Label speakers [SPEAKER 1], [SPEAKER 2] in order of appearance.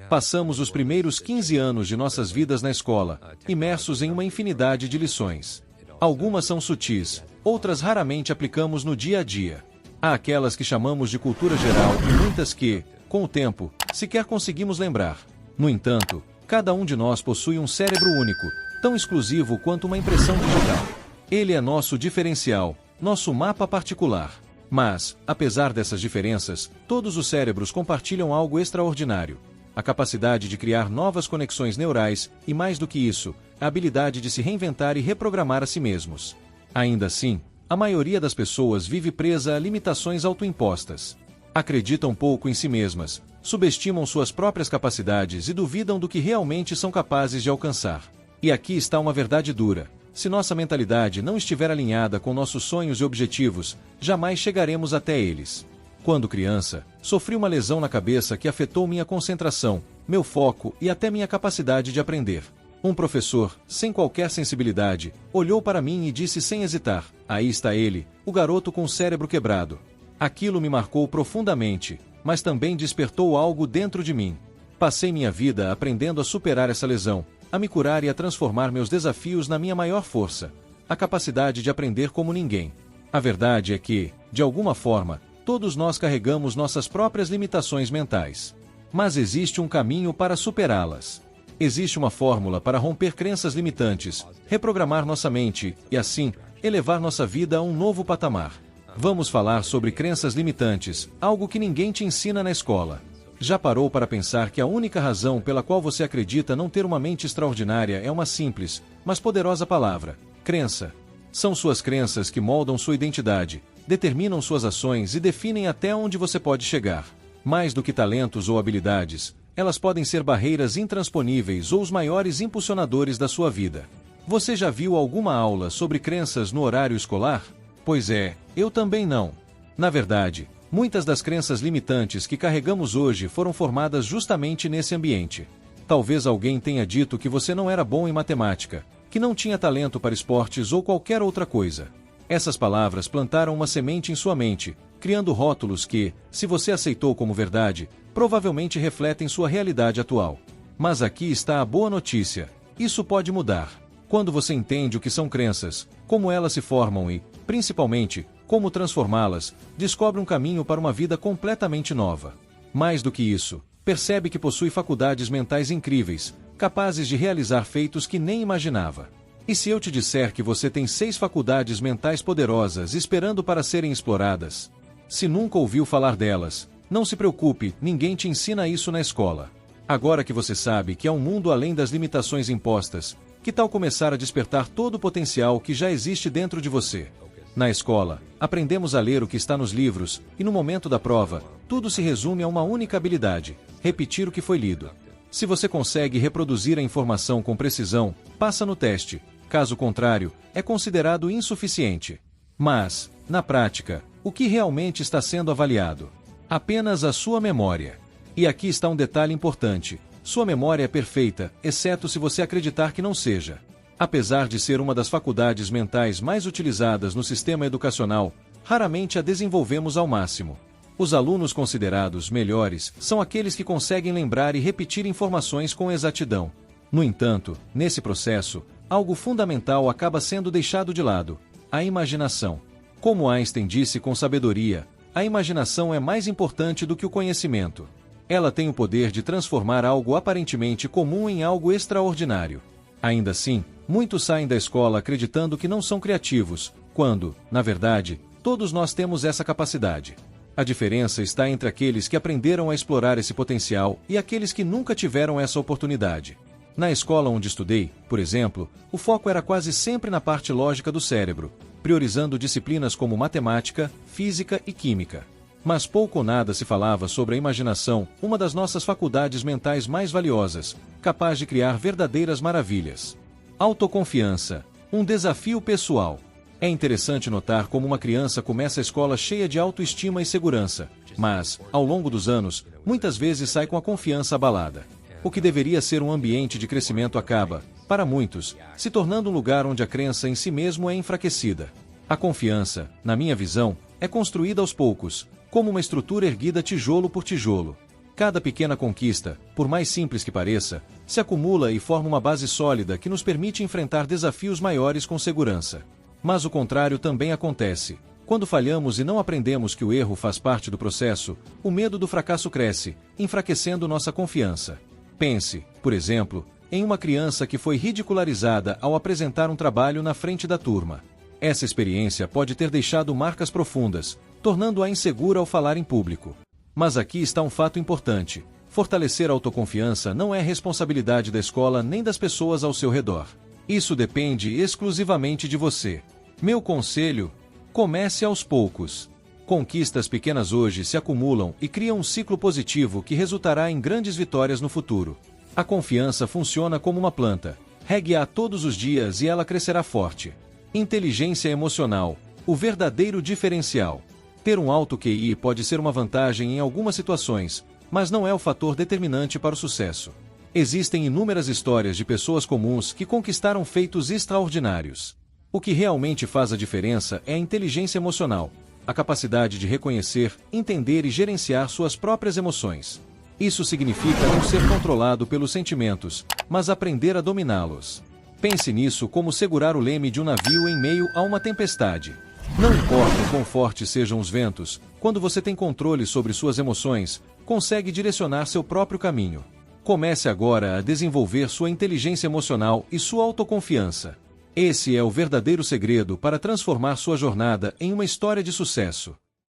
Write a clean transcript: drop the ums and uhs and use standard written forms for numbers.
[SPEAKER 1] Passamos os primeiros 15 anos de nossas vidas na escola, imersos em uma infinidade de lições. Algumas são sutis, outras raramente aplicamos no dia a dia. Há aquelas que chamamos de cultura geral e muitas que, com o tempo, sequer conseguimos lembrar. No entanto, cada um de nós possui um cérebro único, tão exclusivo quanto uma impressão digital. Ele é nosso diferencial, nosso mapa particular. Mas, apesar dessas diferenças, todos os cérebros compartilham algo extraordinário. A capacidade de criar novas conexões neurais e, mais do que isso, a habilidade de se reinventar e reprogramar a si mesmos. Ainda assim, a maioria das pessoas vive presa a limitações autoimpostas. Acreditam pouco em si mesmas, subestimam suas próprias capacidades e duvidam do que realmente são capazes de alcançar. E aqui está uma verdade dura. Se nossa mentalidade não estiver alinhada com nossos sonhos e objetivos, jamais chegaremos até eles. Quando criança, sofri uma lesão na cabeça que afetou minha concentração, meu foco e até minha capacidade de aprender. Um professor, sem qualquer sensibilidade, olhou para mim e disse sem hesitar: "Aí está ele, o garoto com o cérebro quebrado." Aquilo me marcou profundamente, mas também despertou algo dentro de mim. Passei minha vida aprendendo a superar essa lesão, a me curar e a transformar meus desafios na minha maior força, a capacidade de aprender como ninguém. A verdade é que, de alguma forma, todos nós carregamos nossas próprias limitações mentais. Mas existe um caminho para superá-las. Existe uma fórmula para romper crenças limitantes, reprogramar nossa mente e, assim, elevar nossa vida a um novo patamar. Vamos falar sobre crenças limitantes, algo que ninguém te ensina na escola. Já parou para pensar que a única razão pela qual você acredita não ter uma mente extraordinária é uma simples, mas poderosa palavra: crença? São suas crenças que moldam sua identidade, determinam suas ações e definem até onde você pode chegar. Mais do que talentos ou habilidades, elas podem ser barreiras intransponíveis ou os maiores impulsionadores da sua vida. Você já viu alguma aula sobre crenças no horário escolar? Pois é, eu também não. Na verdade, muitas das crenças limitantes que carregamos hoje foram formadas justamente nesse ambiente. Talvez alguém tenha dito que você não era bom em matemática, que não tinha talento para esportes ou qualquer outra coisa. Essas palavras plantaram uma semente em sua mente, criando rótulos que, se você aceitou como verdade, provavelmente refletem sua realidade atual. Mas aqui está a boa notícia: isso pode mudar. Quando você entende o que são crenças, como elas se formam e, principalmente, como transformá-las, descobre um caminho para uma vida completamente nova. Mais do que isso, percebe que possui faculdades mentais incríveis, capazes de realizar feitos que nem imaginava. E se eu te disser que você tem 6 faculdades mentais poderosas esperando para serem exploradas? Se nunca ouviu falar delas, não se preocupe, ninguém te ensina isso na escola. Agora que você sabe que há um mundo além das limitações impostas, que tal começar a despertar todo o potencial que já existe dentro de você? Na escola, aprendemos a ler o que está nos livros, e no momento da prova, tudo se resume a uma única habilidade: repetir o que foi lido. Se você consegue reproduzir a informação com precisão, passa no teste. Caso contrário, é considerado insuficiente. Mas, na prática, o que realmente está sendo avaliado? Apenas a sua memória. E aqui está um detalhe importante: sua memória é perfeita, exceto se você acreditar que não seja. Apesar de ser uma das faculdades mentais mais utilizadas no sistema educacional, raramente a desenvolvemos ao máximo. Os alunos considerados melhores são aqueles que conseguem lembrar e repetir informações com exatidão. No entanto, nesse processo, algo fundamental acaba sendo deixado de lado: a imaginação. Como Einstein disse com sabedoria, a imaginação é mais importante do que o conhecimento. Ela tem o poder de transformar algo aparentemente comum em algo extraordinário. Ainda assim, muitos saem da escola acreditando que não são criativos, quando, na verdade, todos nós temos essa capacidade. A diferença está entre aqueles que aprenderam a explorar esse potencial e aqueles que nunca tiveram essa oportunidade. Na escola onde estudei, por exemplo, o foco era quase sempre na parte lógica do cérebro, priorizando disciplinas como matemática, física e química. Mas pouco ou nada se falava sobre a imaginação, uma das nossas faculdades mentais mais valiosas, capaz de criar verdadeiras maravilhas. Autoconfiança, um desafio pessoal. É interessante notar como uma criança começa a escola cheia de autoestima e segurança, mas, ao longo dos anos, muitas vezes sai com a confiança abalada. O que deveria ser um ambiente de crescimento acaba, para muitos, se tornando um lugar onde a crença em si mesmo é enfraquecida. A confiança, na minha visão, é construída aos poucos, como uma estrutura erguida tijolo por tijolo. Cada pequena conquista, por mais simples que pareça, se acumula e forma uma base sólida que nos permite enfrentar desafios maiores com segurança. Mas o contrário também acontece. Quando falhamos e não aprendemos que o erro faz parte do processo, o medo do fracasso cresce, enfraquecendo nossa confiança. Pense, por exemplo, em uma criança que foi ridicularizada ao apresentar um trabalho na frente da turma. Essa experiência pode ter deixado marcas profundas, tornando-a insegura ao falar em público. Mas aqui está um fato importante: fortalecer a autoconfiança não é responsabilidade da escola nem das pessoas ao seu redor. Isso depende exclusivamente de você. Meu conselho: comece aos poucos. Conquistas pequenas hoje se acumulam e criam um ciclo positivo que resultará em grandes vitórias no futuro. A confiança funciona como uma planta. Regue-a todos os dias e ela crescerá forte. Inteligência emocional, o verdadeiro diferencial. Ter um alto QI pode ser uma vantagem em algumas situações, mas não é o fator determinante para o sucesso. Existem inúmeras histórias de pessoas comuns que conquistaram feitos extraordinários. O que realmente faz a diferença é a inteligência emocional, a capacidade de reconhecer, entender e gerenciar suas próprias emoções. Isso significa não ser controlado pelos sentimentos, mas aprender a dominá-los. Pense nisso como segurar o leme de um navio em meio a uma tempestade. Não importa quão fortes sejam os ventos, quando você tem controle sobre suas emoções, consegue direcionar seu próprio caminho. Comece agora a desenvolver sua inteligência emocional e sua autoconfiança. Esse é o verdadeiro segredo para transformar sua jornada em uma história de sucesso.